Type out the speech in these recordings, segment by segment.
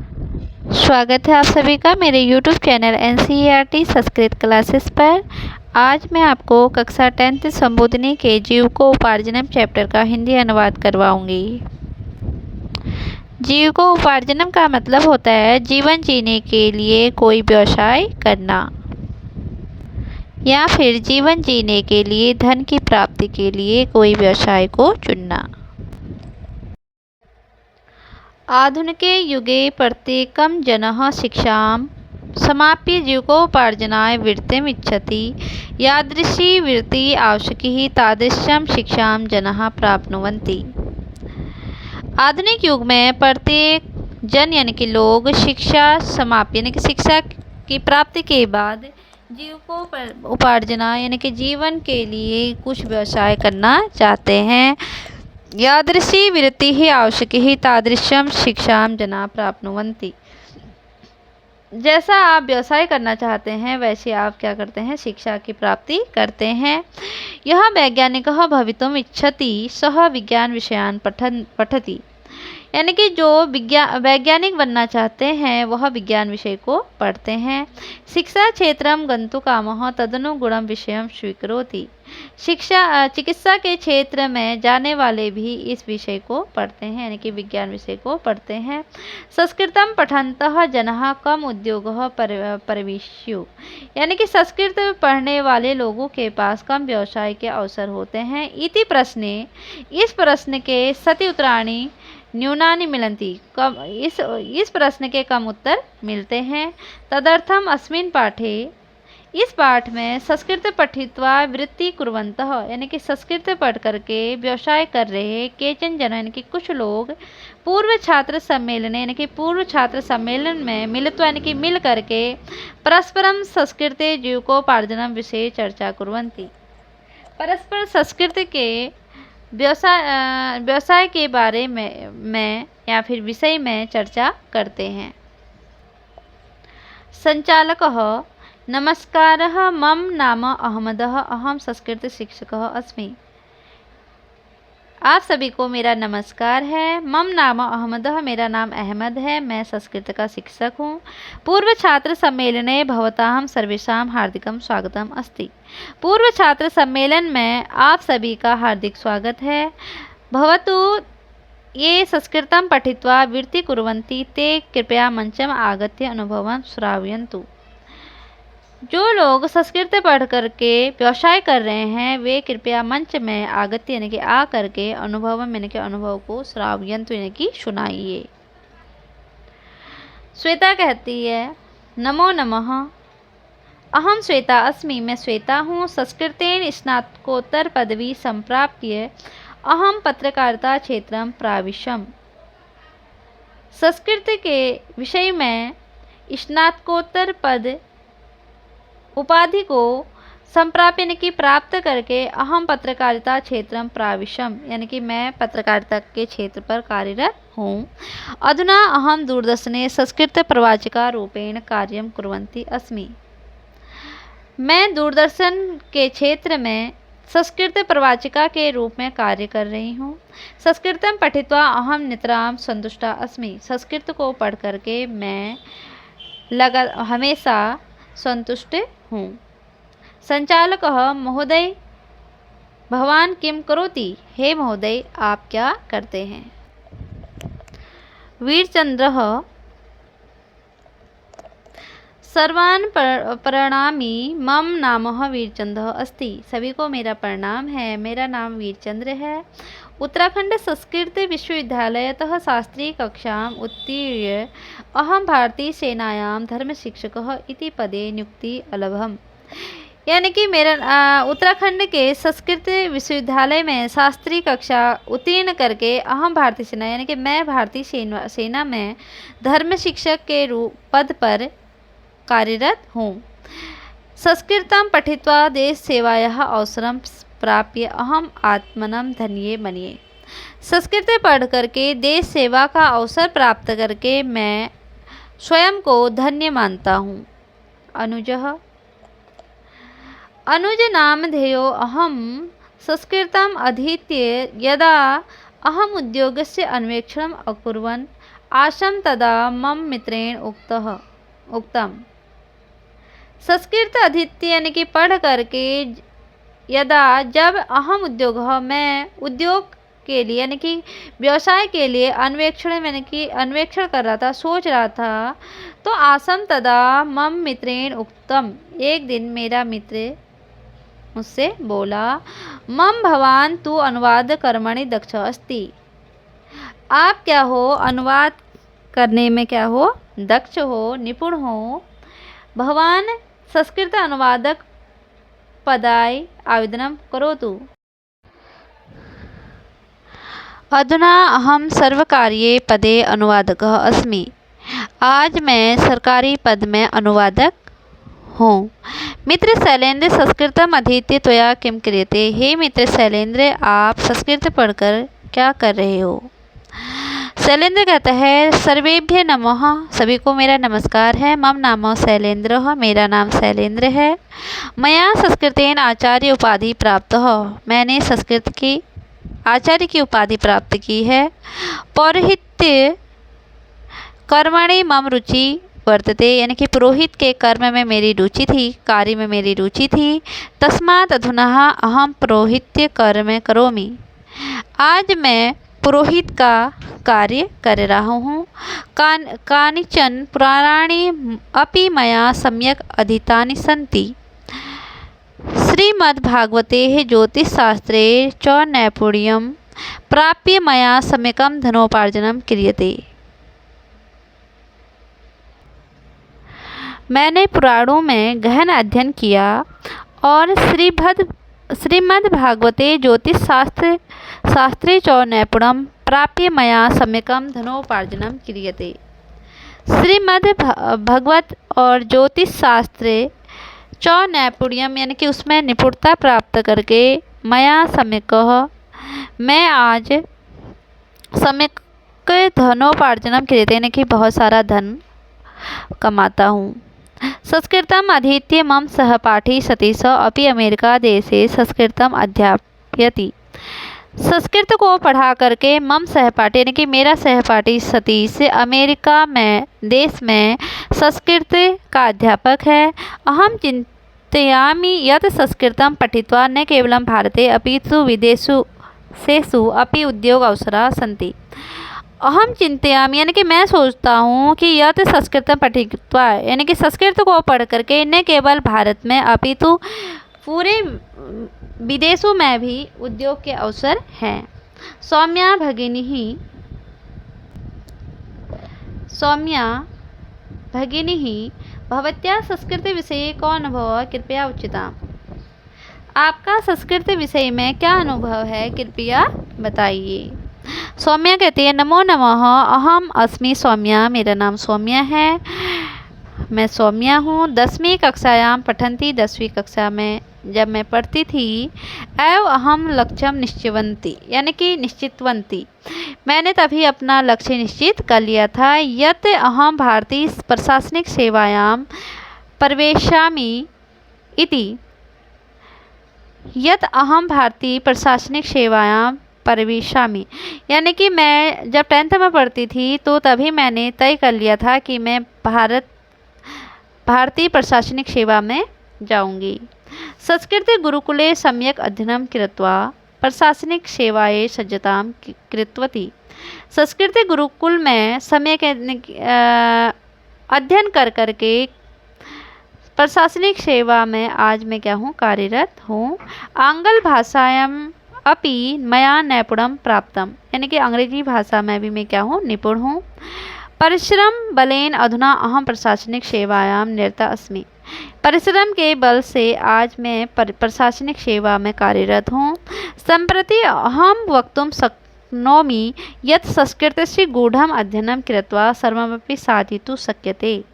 स्वागत है आप सभी का मेरे YouTube channel NCERT Sanskrit classes पर। आज मैं आपको कक्षा 10th संबोधनी के जीविकोपार्जनम चैप्टर का हिंदी अनुवाद करवाऊंगी। जीविकोपार्जनम का मतलब होता है जीवन जीने के लिए कोई व्यवसाय करना या फिर जीवन जीने के लिए धन की प्राप्ति के लिए कोई व्यवसाय को चुनना। आधुनिके युगे प्रत्येकं जनः शिक्षां समाप्य जीविकोपार्जनाय वृत्तिम् इच्छति। यादृशी वृत्ति आवश्यकी तादृशं शिक्षां जनाः प्राप्नुवन्ति। आधुनिक युग में प्रत्येक जन यानी कि लोग शिक्षा समाप्य यानी कि शिक्षा की प्राप्ति के बाद जीविकोपार्जना यानी कि जीवन के लिए कुछ व्यवसाय करना चाहते हैं। यादृशी वृत्ति ही आवश्यक ही तादृशम शिक्षाम जना प्राप्नुवन्ति। जैसा आप व्यवसाय करना चाहते हैं वैसे आप क्या करते हैं, शिक्षा की प्राप्ति करते हैं। यह वैज्ञानिकः भवितुम् इच्छति सः विज्ञान विषयान् पठति। यानी कि जो वैज्ञानिक बनना चाहते हैं वह विज्ञान विषय को पढ़ते हैं। शिक्षा क्षेत्रं गन्तुकामः तदनुगुणं विषयं स्वीकरोति। चिकित्सा के क्षेत्र में जाने वाले भी इस विषय को पढ़ते हैं यानी कि विज्ञान विषय को पढ़ते हैं। संस्कृतं पठन्तः जनाः कम उद्योगः प्रविश्यु। यानी कि संस्कृत पढ़ने वाले लोगों के पास कम व्यवसाय के अवसर होते हैं। इति प्रश्ने, इस प्रश्न के सति उत्तराणि न्यूनानि मिलन्ति। कम इस प्रश्न के कम उत्तर मिलते हैं। तदर्थम अस्मिन् पाठे, इस पाठ में संस्कृत पठित्वा वृत्ति कुर्वन्तः यानी कि संस्कृत पढ़ करके व्यवसाय कर रहे केचन जन यानी कि कुछ लोग पूर्व छात्र सम्मेलन यानी कि पूर्व छात्र सम्मेलन में मिलित्वा यानी कि मिल करके परस्परम संस्कृते जीविकोपार्जनम विषय चर्चा कुर्वन्ति। परस्पर संस्कृत के व्यवसाय के बारे में या फिर विषय में चर्चा करते हैं। संचालकः नमस्कारः, मम नाम अहमदः, अहम संस्कृत शिक्षकः अस्मि। आप सभी को मेरा नमस्कार है। मम नाम अहमदः, मेरा नाम अहमद है, मैं संस्कृत का शिक्षक हूँ। पूर्व छात्र सम्मेलने भवतां सर्वेषां हार्दिकं स्वागतम् अस्ति। पूर्व छात्र सम्मेलन में आप सभी का हार्दिक स्वागत है। भवतु ये संस्कृतं पठित्वा वृत्ति कुर्वन्ति ते कृपया मंचम आगत्य अनुभवं श्रावयन्तु। जो लोग संस्कृत पढ़ करके व्यवसाय कर रहे हैं वे कृपया मंच में आगत्य यानी कि आ करके अनुभव यानी कि अनुभव को श्रावयन्तु यानी कि सुनाइए। श्वेता कहती है, नमो नमः, अहम श्वेता अस्मि, मैं श्वेता हूँ। संस्कृतेन स्नातकोत्तर पदवी संप्राप्य अहम पत्रकारिता क्षेत्रं प्राविशम्। संस्कृत के विषय में स्नातकोत्तर पद उपाधि को संप्राप्य यानी कि प्राप्त करके अहम पत्रकारिता क्षेत्रं प्राविशम यानी कि मैं पत्रकारिता के क्षेत्र पर कार्यरत हूँ। अधुना अहम दूरदर्शने संस्कृत प्रवाचिका रूपेण कार्यं कुर्वन्ती अस्मि। मैं दूरदर्शन के क्षेत्र में संस्कृत प्रवाचिका के रूप में कार्य कर रही हूँ। संस्कृतं पठित्वा अहम नितरां संतुष्टा अस्मि। संस्कृत को पढ़ करके मैं हमेशा संतुष्ट हूँ। संचालकः महोदय भवान किम करोति। हे महोदय आप क्या करते हैं। वीरचंद्रः सर्वान् प्रणामि, मम नामः वीरचंद्रः अस्ति। सभी को मेरा प्रणाम है, मेरा नाम वीरचंद्र है। उत्तराखंड संस्कृत विश्वविद्यालयतः शास्त्री कक्षाम् उत्तीर्य अहम भारतीय सेनायां धर्म शिक्षकः इति पदे नियुक्ति अलभम्। यानी कि मेरा उत्तराखंड के संस्कृत विश्वविद्यालय में शास्त्री कक्षा उत्तीर्ण करके अहम भारतीय सेना यानी कि मैं भारतीय सेना में धर्म शिक्षक के पद पर कार्यरत हूँ। संस्कृतं पठित्वा देश सेवायाः अवसरं प्राप्य अहम आत्मनं धन्ये मन्ये। संस्कृत पढ़ करके देश सेवा का अवसर प्राप्त करके मैं स्वयं को धन्य मानता हूँ। अनुजः अनुज नामधेयो अहम संस्कृतम् अधीत्य यदा अहम उद्योगस्य अन्वेषणम् अकुर्वन् आसम तदा मम मित्रेण उक्तम। संस्कृत अधीत्य यानी कि पढ़ करके यदा जब अहम उद्योग मैं उद्योग के लिए यानी कि व्यवसाय के लिए अन्वेक्षण कर रहा था, सोच रहा था, तो आसम तदा मम मित्रेण उक्तम, एक दिन मेरा मित्र मुझसे बोला, मम भवान तू अनुवाद कर्मणि दक्ष अस्ति, आप क्या हो, अनुवाद करने में क्या हो, दक्ष हो, निपुण हो। भवान संस्कृत अनुवादक पदाय आवेदनं करोतु। अधुना अहम सर्वकारीये पदे अनुवादकः अस्मि, आज मैं सरकारी पद में अनुवादक हूँ। मित्र शैलेंद्र, संस्कृतम अधीत्य त्वया किम क्रियते। हे मित्र शैलेंद्र, आप संस्कृत पढ़कर क्या कर रहे हो। शैलेंद्र कहता है, सर्वेभ्य नमः, सभी को मेरा नमस्कार है। मम नाम शैलेंद्रः, मेरा नाम शैलेंद्र है। मया संस्कृतेन आचार्य उपाधि प्राप्त हो, मैंने संस्कृत की आचार्य की उपाधि प्राप्त की है। पौरोहित्य कर्मणि मम रुचि वर्तते, यानी कि पुरोहित के कर्म में मेरी रुचि थी, कार्य में मेरी रुचि थी। तस्मात् अधुना अहम पुरोहित्य कर्म करोमि, आज मैं पुरोहित का कार्य कर रहा हूँ। कानिचन पुराणानि अपि मया सम्यक् अधीतानि सन्ति। श्रीमद्भागवते ज्योतिषशास्त्रे च नैपुण्यं प्राप्य मया सम्यकं धनोपार्जनं क्रियते। मैंने पुराणों में गहन अध्ययन किया और श्रीमद्भागवते ज्योतिषशास्त्रे च नैपुण्यं प्राप्य मया सम्यकं धनोपार्जनं क्रियते। श्रीमद्भागवत और ज्योतिष शास्त्रे च नैपुण्यम, यानी कि उसमें निपुणता प्राप्त करके, मया सम्यकः, मैं आज सम्यक धनोपार्जनम क्रियते, यानी कि बहुत सारा धन कमाता हूँ। संस्कृतम अधीत्य मम सहपाठी सतीश अपि अमेरिका देशे संस्कृतम अध्यापयति। संस्कृत को पढ़ा करके मम सहपाठी, यानी कि मेरा सहपाठी सतीश अमेरिका में देश में संस्कृत का अध्यापक है। अहम चिंतयामि यत् संस्कृतं पठित्वा न केवलं भारते अपितु विदेशेषु अपि उद्योग अवसराः सन्ति। अहम चिंतयामि, यानी कि मैं सोचता हूँ कि यत् संस्कृत पठित्वा, यानी कि संस्कृत को पढ़ करके न केवल भारत में अपितु पूरे विदेशों में भी उद्योग के अवसर हैं। सौम्या भगिनी भवत्याः संस्कृत विषये को अनुभव कृपया उच्यताम्। आपका संस्कृत विषय में क्या अनुभव है, कृपया बताइए। सौम्या कहती है, नमो नमः, अहम अस्मि सौम्या, मेरा नाम सौम्या है, मैं सौम्या हूँ। 10वीं कक्षायां पठन्ती, 10वीं कक्षा में जब मैं पढ़ती थी, एव अहम लक्ष्यम निश्चितवती, यानी कि निश्चितवती, मैंने तभी अपना लक्ष्य निश्चित कर लिया था। यत् अहम भारतीय प्रशासनिक सेवायां प्रवेशामि इति, यत् अहम भारतीय प्रशासनिक सेवायां प्रवेशामि, यानी कि मैं जब 10th में पढ़ती थी तो तभी मैंने तय कर लिया था कि मैं भारतीय प्रशासनिक सेवा में जाऊंगी। संस्कृत गुरुकुले सम्यक अध्ययनं कृत्वा प्रशासनिक सेवाये सज्जतां कृतवती। संस्कृत गुरुकुल में सम्यक अध्ययन कर करके प्रशासनिक सेवा में आज मैं क्या हूँ, कार्यरत हूँ। आंग्ल भाषायां अपि मया नैपुण्यं प्राप्तम, यानी कि अंग्रेजी भाषा में भी मैं क्या हूँ, निपुण हूँ। परिश्रम बलेन अधुना अहम प्रशासनिक सेवायां निरता अस्मि, परिश्रम के बल से आज मैं प्रशासनिक सेवा में कार्यरत हूँ। सम्प्रति अहम वक्तुं शक्नोमि यत् संस्कृतस्य गूढ़म् अध्ययनं कृत्वा सर्वमपि साधितुं शक्यते।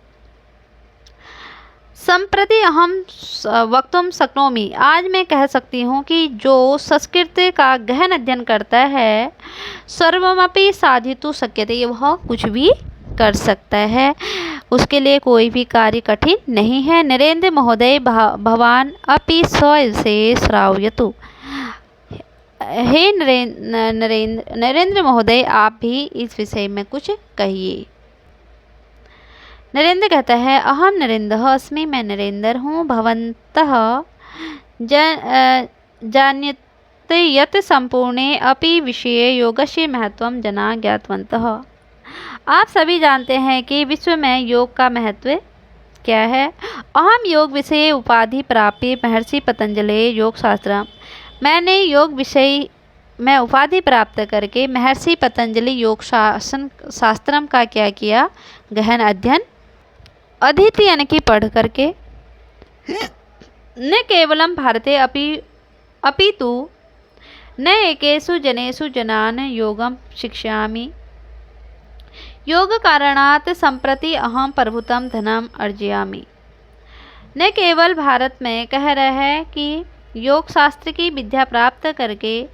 सम्प्रति अहम वक्तुं शक्नोमि, आज मैं कह सकती हूँ कि जो संस्कृत का गहन अध्ययन करता है, सर्वमपि साधितुं शक्यते, वह कुछ भी कर सकता है, उसके लिए कोई भी कार्य कठिन नहीं है। नरेंद्र महोदय भवान अपि स्वविषये श्रावयतु, हे नरेंद्र महोदय, आप भी इस विषय में कुछ कहिए। नरेंद्र कहता है, अहम नरेंद्र अस्मि, मैं नरेंद्र हूँ। भवन्तः जान्यते यत् संपूर्णे अपि विषये योगस्य महत्वं जना ज्ञातवन्तः। आप सभी जानते हैं कि विश्व में योग का महत्व क्या है। अहम योग विषय उपाधि प्राप्य महर्षि पतंजलि योग शास्त्र। मैंने योग विषय में उपाधि प्राप्त करके महर्षि पतंजलि योग शास्त्रम का क्या किया, गहन अध्ययन। अधीति यानी कि पढ़ करके। न केवलम भारते अपितु न एकेषु जनेषु जनान् योगम शिक्षामि। योग कारणात् संप्रति अहम प्रभुतम धनम अर्जयामि। न केवल भारत में कह रहे हैं कि योग शास्त्र की विद्या प्राप्त करके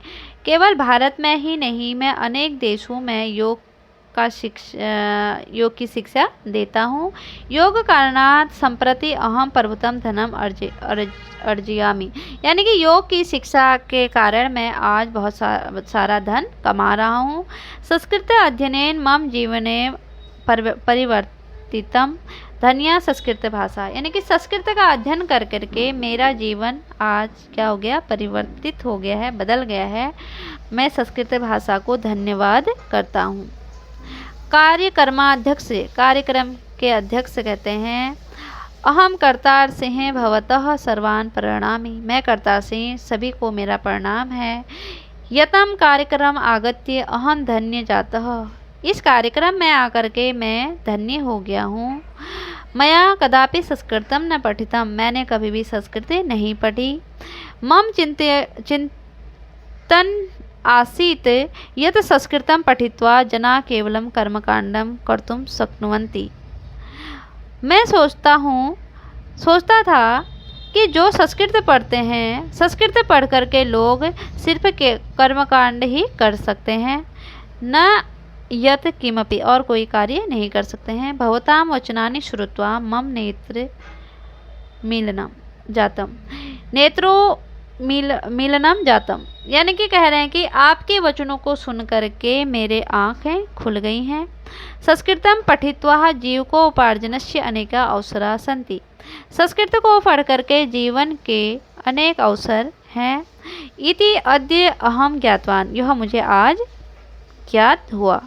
केवल भारत में ही नहीं, मैं अनेक देशों में योग की शिक्षा देता हूँ। योग कारणात् संप्रति अहम प्रभुतम धनम अर्जयामि, यानी कि योग की शिक्षा के कारण मैं आज बहुत सारा धन कमा रहा हूँ। संस्कृत अध्ययनेन मम जीवने परिवर्तितम धन्या संस्कृत भाषा, यानी कि संस्कृत का अध्ययन कर करके मेरा जीवन आज क्या हो गया, परिवर्तित हो गया है, बदल गया है। मैं संस्कृत भाषा को धन्यवाद करता हूँ। कार्यक्रम के अध्यक्ष कहते हैं, अहम कर्तार सिंह भवतः सर्वान् प्रणमामि। मैं कर्तार सिंह, सभी को मेरा प्रणाम है। यतम कार्यक्रम आगत्य अहम धन्य जातः। इस कार्यक्रम में आकर के मैं धन्य हो गया हूँ। मया कदापि संस्कृतम न पठितम, मैंने कभी भी संस्कृत नहीं पढ़ी। मम चिंतन आसीत् यत् संस्कृतं पठित्वा जना केवलं कर्मकांडं कर्तुं शक्नुवन्ति। मैं सोचता था कि जो संस्कृत पढ़ते हैं, संस्कृत पढ़ कर के लोग सिर्फ कर्मकांड ही कर सकते हैं, न यत् किमपि, और कोई कार्य नहीं कर सकते हैं। भवतां वचनानि श्रुत्वा मम नेत्र मीलनम जातम, यानी कि कह रहे हैं कि आपके वचनों को सुन करके मेरे आँखें खुल गई हैं। संस्कृतम पठित्वा जीव को उपार्जनस्य अनेका अवसरा सन्ति। संस्कृत को पढ़ करके जीवन के अनेक अवसर हैं। इति अद्य अहम ज्ञातवान, यह मुझे आज ज्ञात हुआ।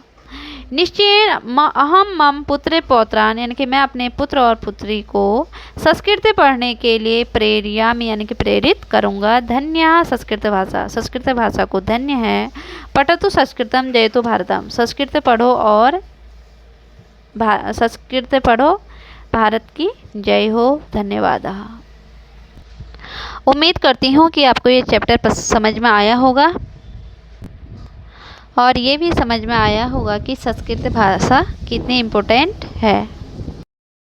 निश्चय अहम मम पुत्र पौत्रान, यानी कि मैं अपने पुत्र और पुत्री को संस्कृत पढ़ने के लिए प्रेरयामि, यानी कि प्रेरित करूँगा। धन्य संस्कृत भाषा, संस्कृत भाषा को धन्य है। पठतु संस्कृतम जयतु भारतम, संस्कृत पढ़ो और संस्कृत पढ़ो, भारत की जय हो। धन्यवाद। उम्मीद करती हूँ कि आपको ये चैप्टर समझ में आया होगा और ये भी समझ में आया होगा कि संस्कृत भाषा कितनी इम्पोर्टेंट है।